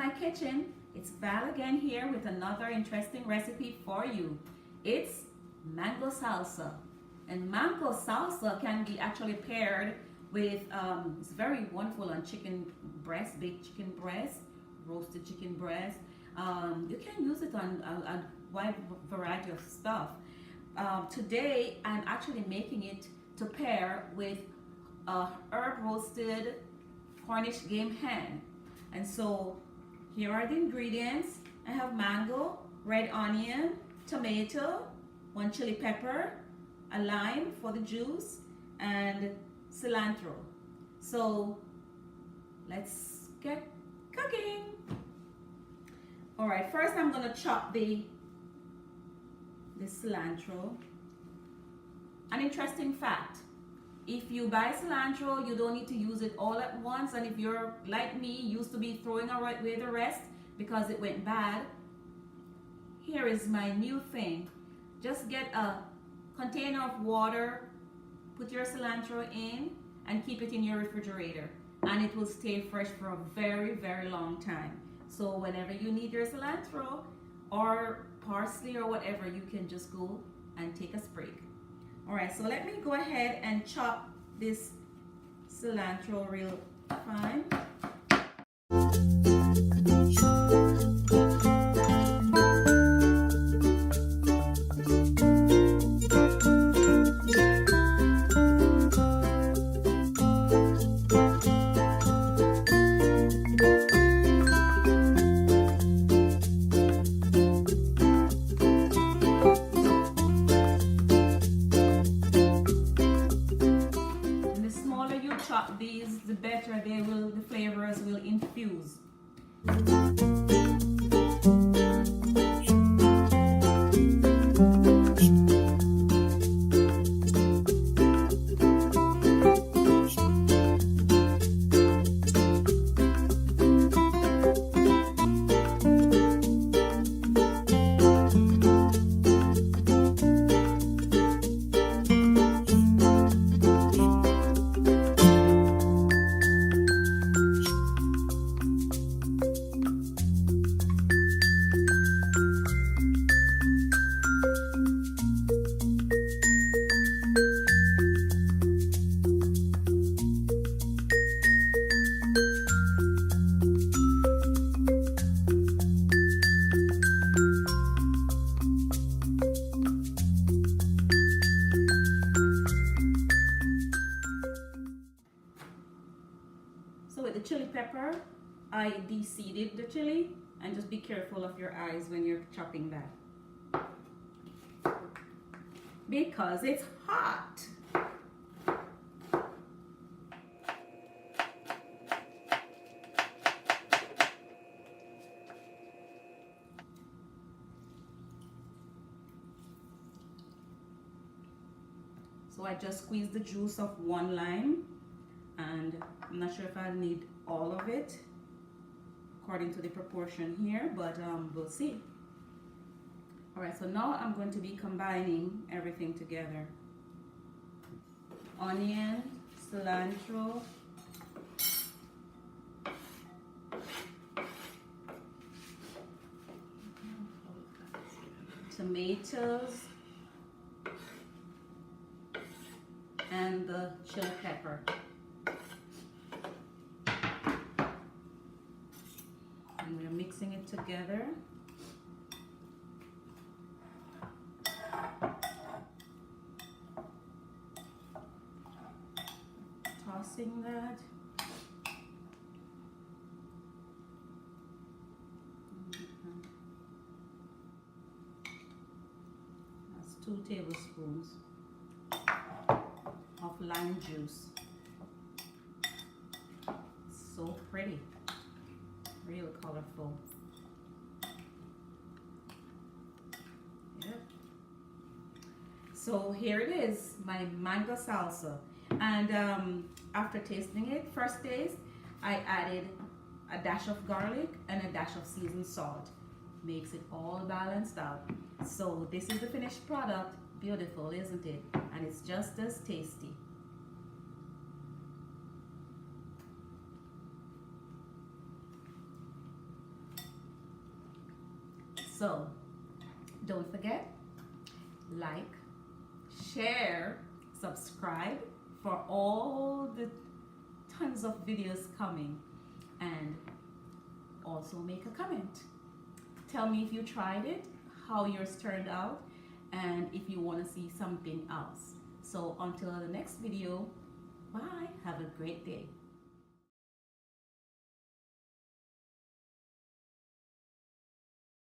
my kitchen. It's Val again here with another interesting recipe for you. It's mango salsa. And mango salsa can be actually paired with, it's very wonderful on chicken breast, baked chicken breast, roasted chicken breast. You can use it on a wide variety of stuff. Today I'm actually making it to pair with herb roasted Cornish game hen. And so here are the ingredients. I have mango, red onion, tomato, 1 chili pepper, a lime for the juice, and cilantro. So let's get cooking. All right, first I'm gonna chop the cilantro. An interesting fact: if you buy cilantro, you don't need to use it all at once. And if you're like me, used to be throwing away the rest because it went bad, here is my new thing. Just get a container of water, put your cilantro in, and keep it in your refrigerator. And it will stay fresh for a very, very long time. So whenever you need your cilantro or parsley or whatever, you can just go and take a sprig. All right, so let me go ahead and chop this cilantro real fine. Chop these, the better the flavors will infuse. So with the chili pepper, I de-seeded the chili, and just be careful of your eyes when you're chopping that, because it's hot. So I just squeezed the juice of 1 lime, and I'm not sure if I need all of it according to the proportion here, but we'll see. All right, so now I'm going to be combining everything together. Onion, cilantro, tomatoes, and the chili pepper. And we're mixing it together. Tossing that. That's 2 tablespoons of lime juice. So pretty. Real colorful. Yep. So here it is, my mango salsa. And after tasting it, first taste, I added a dash of garlic and a dash of seasoned salt. Makes it all balanced out. So this is the finished product. Beautiful, isn't it? And it's just as tasty. So don't forget, like, share, subscribe for all the tons of videos coming, and also make a comment. Tell me if you tried it, how yours turned out, and if you want to see something else. So until the next video, bye. Have a great day.